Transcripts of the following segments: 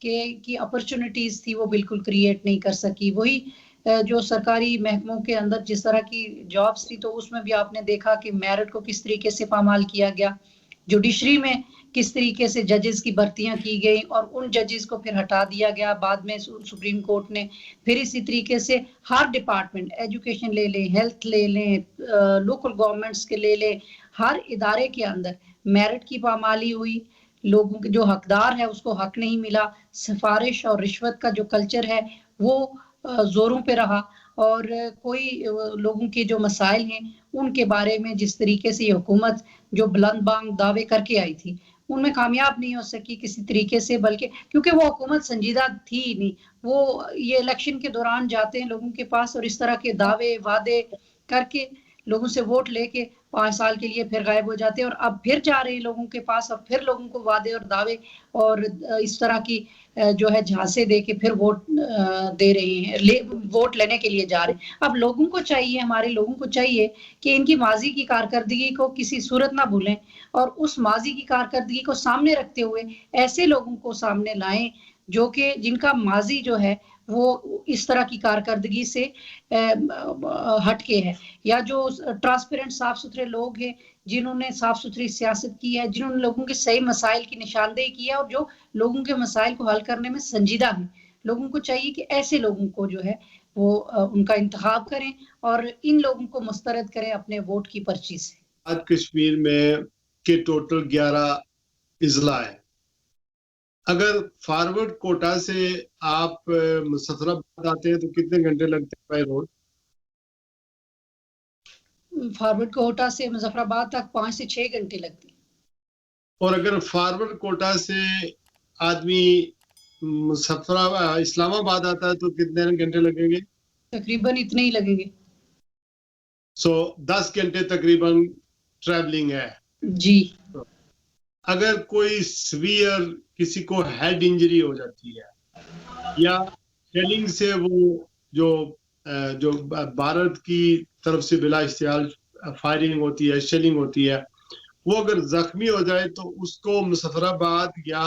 کی اپرچونٹیز تھی وہ بالکل کریٹ نہیں کر سکی. وہی جو سرکاری محکموں کے اندر جس طرح کی جابس تھی تو اس میں بھی آپ نے دیکھا کہ میرٹ کو کس طریقے سے پامال کیا گیا. جوڈیشری میں کس طریقے سے ججز کی بھرتیاں کی گئی اور ان ججز کو پھر ہٹا دیا گیا بعد میں سپریم کورٹ نے. پھر اسی طریقے سے ہر ڈپارٹمنٹ, ایجوکیشن لے لیں, ہیلتھ لے لیں, لوکل گورنمنٹس کے لے لیں, ہر ادارے کے اندر میرٹ کی پامالی ہوئی. لوگوں کے جو حقدار ہے اس کو حق نہیں ملا. سفارش اور رشوت کا جو کلچر ہے وہ زوروں پہ رہا اور کوئی لوگوں کے جو مسائل ہیں ان کے بارے میں جس طریقے سے یہ حکومت جو بلند بانگ دعوے کر کے آئی تھی ان میں کامیاب نہیں ہو سکی کسی طریقے سے, بلکہ کیونکہ وہ حکومت سنجیدہ تھی ہی نہیں. وہ یہ الیکشن کے دوران جاتے ہیں لوگوں کے پاس اور اس طرح کے دعوے وعدے کر کے لوگوں سے ووٹ لے کے 5 سال کے لیے پھر غائب ہو جاتے ہیں اور اب پھر جا رہے ہیں لوگوں کے پاس اور پھر لوگوں کو وعدے اور دعوے اور اس طرح کی جو ہے جھانسے دے کے پھر ووٹ دے رہے ہیں, ووٹ لینے کے لیے جا رہے ہیں. اب لوگوں کو چاہیے, ہمارے لوگوں کو چاہیے کہ ان کی ماضی کی کارکردگی کو کسی صورت نہ بھولیں اور اس ماضی کی کارکردگی کو سامنے رکھتے ہوئے ایسے لوگوں کو سامنے لائیں جو کہ جن کا ماضی جو ہے وہ اس طرح کی کارکردگی سے ہٹ کے ہے, یا جو ٹرانسپیرنٹ صاف ستھرے لوگ ہیں جنہوں نے صاف ستھری سیاست کی ہے, جنہوں نے لوگوں کے صحیح مسائل کی نشاندہی کی ہے اور جو لوگوں کے مسائل کو حل کرنے میں سنجیدہ ہیں. لوگوں کو چاہیے کہ ایسے لوگوں کو جو ہے وہ ان کا انتخاب کریں اور ان لوگوں کو مسترد کریں اپنے ووٹ کی پرچی سے. آج کشمیر میں کے ٹوٹل 11 اضلاع ہیں. اگر فارورڈ کوٹا سے آپ مظفرآباد آتے ہیں تو کتنے گھنٹے لگتے ہیں بائی روڈ؟ فارورڈ کوٹا سے مظفرآباد تک 5 سے 6 گھنٹے لگتے ہیں. اور اگر فارورڈ کوٹا سے آدمی اسلام آباد آتا ہے تو کتنے گھنٹے لگیں گے؟ تقریباً اتنے ہی لگیں گے. 10 گھنٹے تقریباً ٹریولنگ ہے. جی. اگر کوئی سویئر کسی کو ہیڈ انجری ہو جاتی ہے یا شیلنگ سے وہ جو بھارت کی طرف سے بلا اشتعال فائرنگ ہوتی ہے, شیلنگ ہوتی ہے, وہ اگر زخمی ہو جائے تو اس کو مظفرآباد یا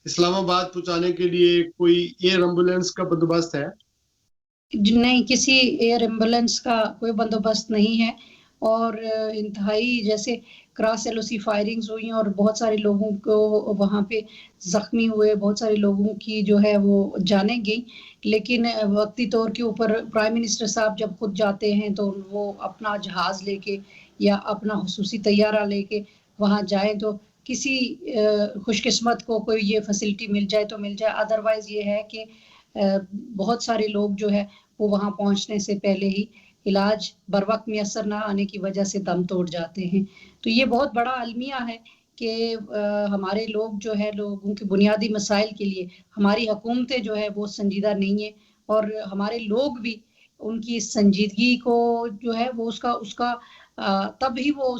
اسلام آباد پہنچانے کے لیے کوئی ایئر ایمبولینس کا بندوبست ہے؟ نہیں, کسی ایئر ایمبولینس کا کوئی بندوبست نہیں ہے اور انتہائی جیسے کراس ایل او سی فائرنگز ہوئی اور بہت سارے لوگوں کو وہاں پہ زخمی ہوئے, بہت سارے لوگوں کی جو ہے وہ جانیں گئی, لیکن وقتی طور کے اوپر پرائم منسٹر صاحب جب خود جاتے ہیں تو وہ اپنا جہاز لے کے یا اپنا خصوصی طیارہ لے کے وہاں جائیں تو کسی خوش قسمت کو کوئی یہ فیسلٹی مل جائے تو مل جائے, ادروائز یہ ہے کہ بہت سارے لوگ جو ہے وہ وہاں پہنچنے سے پہلے ہی علاج بر وقت میسر نہ آنے کی وجہ سے دم توڑ جاتے ہیں. تو یہ بہت بڑا المیہ ہے کہ ہمارے لوگ جو ہے لوگوں کے بنیادی مسائل کے لیے ہماری حکومتیں جو ہے وہ سنجیدہ نہیں ہیں اور ہمارے لوگ بھی ان کی سنجیدگی کو جو ہے وہ اس کا تب ہی وہ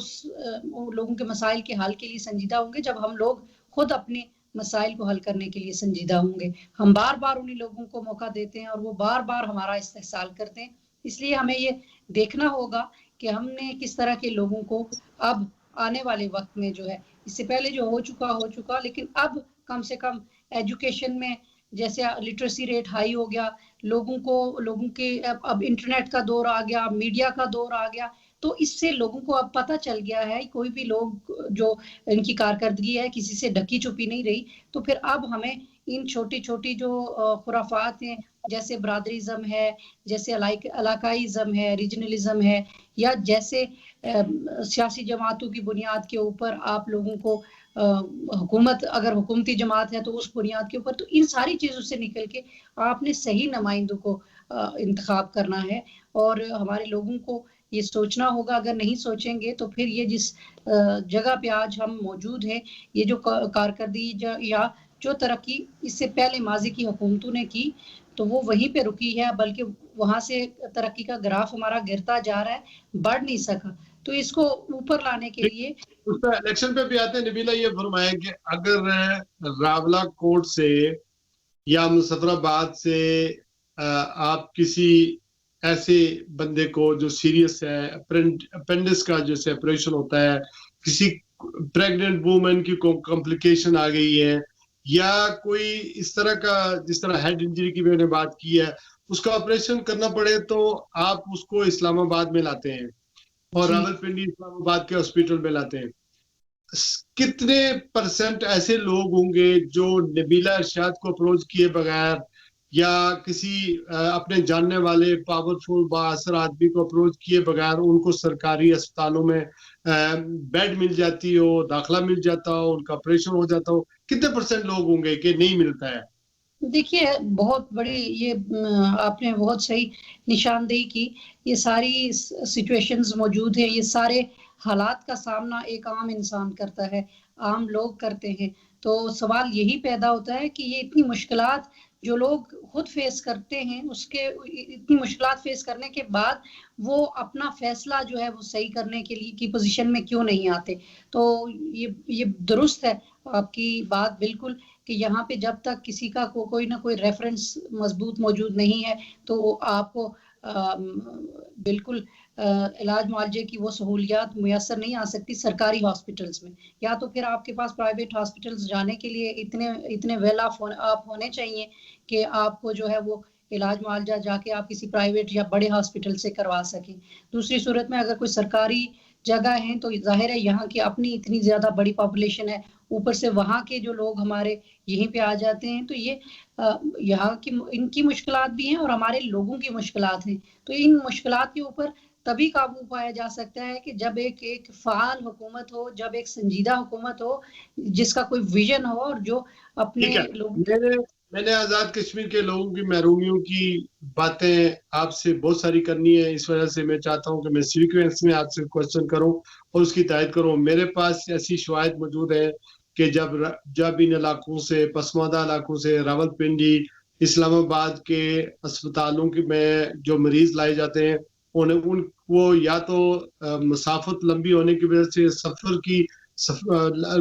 لوگوں کے مسائل کے حل کے لیے سنجیدہ ہوں گے جب ہم لوگ خود اپنے مسائل کو حل کرنے کے لیے سنجیدہ ہوں گے. ہم بار بار انہیں لوگوں کو موقع دیتے ہیں اور وہ بار بار ہمارا استحصال کرتے ہیں, اس لیے ہمیں یہ دیکھنا ہوگا کہ ہم نے کس طرح کے لوگوں کو اب آنے والے وقت میں جو ہے, اس سے پہلے جو ہو چکا لیکن اب کم سے کم ایجوکیشن میں جیسے لٹریسی ریٹ ہائی ہو گیا, لوگوں کے اب انٹرنیٹ کا دور آ گیا, میڈیا کا دور آ گیا, تو اس سے لوگوں کو اب پتہ چل گیا ہے کوئی بھی لوگ جو ان کی کارکردگی ہے کسی سے ڈھکی چھپی نہیں رہی. تو پھر اب ہمیں ان چھوٹی چھوٹی جو خرافات ہیں جیسے برادریزم ہے, جیسے علاقائیزم ہے, ریجنلزم ہے, یا جیسے سیاسی جماعتوں کی بنیاد کے اوپر آپ لوگوں کو حکومت اگر حکومتی جماعت ہے تو اس بنیاد کے اوپر, تو ان ساری چیزوں سے نکل کے آپ نے صحیح نمائندوں کو انتخاب کرنا ہے اور ہمارے لوگوں کو یہ سوچنا ہوگا. اگر نہیں سوچیں گے تو پھر یہ جس جگہ پہ آج ہم موجود ہیں, یہ جو کارکردگی یا جو ترقی اس سے پہلے ماضی کی حکومتوں نے کی تو وہ وہیں پہ رکی ہے, بلکہ وہاں سے ترقی کا گراف ہمارا گرتا جا رہا ہے, بڑھ نہیں سکا. تو اس کو اوپر لانے کے لیے اس پہ الیکشن پہ بھی آتے ہیں. نبیلہ یہ فرمائے کہ اگر راولہ کوٹ سے یا مظفرآباد سے آپ کسی ایسے بندے کو جو سیریس ہے, اپینڈس کا جو سیپریشن ہوتا ہے, کسی پریگننٹ وومن کی کمپلیکیشن آ گئی ہے یا کوئی اس طرح کا جس طرح ہیڈ انجری کی میں نے بات کی ہے اس کا آپریشن کرنا پڑے تو آپ اس کو اسلام آباد میں لاتے ہیں اور جی راول پنڈی اسلام آباد کے ہاسپٹل میں لاتے ہیں. کتنے پرسنٹ ایسے لوگ ہوں گے جو نبیلہ ارشاد کو اپروچ کیے بغیر یا کسی اپنے جاننے والے پاورفل بااثر آدمی کو اپروچ کیے بغیر ان کو سرکاری اسپتالوں میں بیڈ مل جاتی ہو, داخلہ مل جاتا ہو, ان کا آپریشن ہو جاتا ہو؟ کتنے پرسنٹ لوگ ہوں گے کہ نہیں ملتا ہے؟ دیکھیے بہت بڑی یہ آپ نے بہت صحیح نشاندہی کی. یہ ساری سچویشنز موجود ہیں, یہ سارے حالات کا سامنا ایک عام انسان کرتا ہے, عام لوگ کرتے ہیں. تو سوال یہی پیدا ہوتا ہے کہ یہ اتنی مشکلات جو لوگ خود فیس کرتے ہیں, اس کے اتنی مشکلات فیس کرنے کے بعد وہ اپنا فیصلہ جو ہے وہ صحیح کرنے کے لیے کی پوزیشن میں کیوں نہیں آتے. تو یہ درست ہے آپ کی بات بالکل کہ یہاں پہ جب تک کسی کا کوئی نہ کوئی ریفرنس مضبوط موجود نہیں ہے تو آپ کو بالکل علاج معالجے کی وہ سہولیات میسر نہیں آ سکتی سرکاری ہاسپٹلس میں. یا تو پھر آپ کے پاس پرائیویٹ ہاسپٹلس جانے کے لیے اتنے ویل آپ ہونے چاہیے کہ آپ کو جو ہے وہ علاج معالجہ جا کے آپ کسی پرائیویٹ یا بڑے ہاسپٹل سے کروا سکیں. دوسری صورت میں اگر کوئی سرکاری جگہ ہیں تو ظاہر ہے یہاں کی اپنی اتنی زیادہ بڑی پاپولیشن ہے, اوپر سے وہاں کے جو لوگ ہمارے یہیں پہ آ جاتے ہیں, تو یہ یہاں کی ان کی مشکلات بھی ہیں اور ہمارے لوگوں کی مشکلات ہیں. تو ان مشکلات کے اوپر تبھی قابو پایا جا سکتا ہے کہ جب ایک فعال حکومت ہو, جب ایک سنجیدہ حکومت ہو جس کا کوئی ویژن ہو اور جو اپنے ٹھیک ہے, لوگوں میں نے آزاد کشمیر کے لوگوں کی محرومیوں کی باتیں آپ سے بہت ساری کرنی ہے, اس وجہ سے میں چاہتا ہوں کہ میں سیکوینس میں آپ سے کوشچن کروں اور اس کی تائید کروں. میرے پاس ایسی شواہد موجود ہیں کہ جب ان علاقوں سے, پسماندہ علاقوں سے, راول پنڈی, اسلام آباد کے اسپتالوں میں جو مریض لائے جاتے ہیں وہ یا تو مسافت لمبی ہونے کی وجہ سے, سفر کی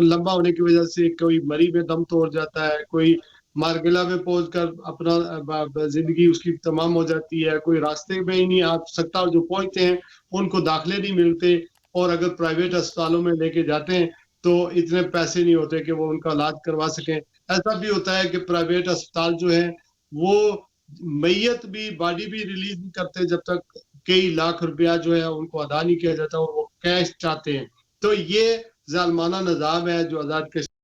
لمبا ہونے کی وجہ سے کوئی مری میں دم توڑ جاتا ہے, کوئی مارگلا میں پہنچ کر اپنا زندگی اس کی تمام ہو جاتی ہے, کوئی راستے میں ہی نہیں آ سکتا اور جو پہنچتے ہیں ان کو داخلے نہیں ملتے, اور اگر پرائیویٹ اسپتالوں میں لے کے جاتے ہیں تو اتنے پیسے نہیں ہوتے کہ وہ ان کا علاج کروا سکیں. ایسا بھی ہوتا ہے کہ پرائیویٹ اسپتال جو ہیں وہ میت بھی, باڈی بھی ریلیز نہیں کرتے جب تک کئی لاکھ روپیہ جو ہے ان کو ادا نہیں کیا جاتا اور وہ کیش چاہتے ہیں. تو یہ ظالمانہ نظام ہے جو آزاد کشمیر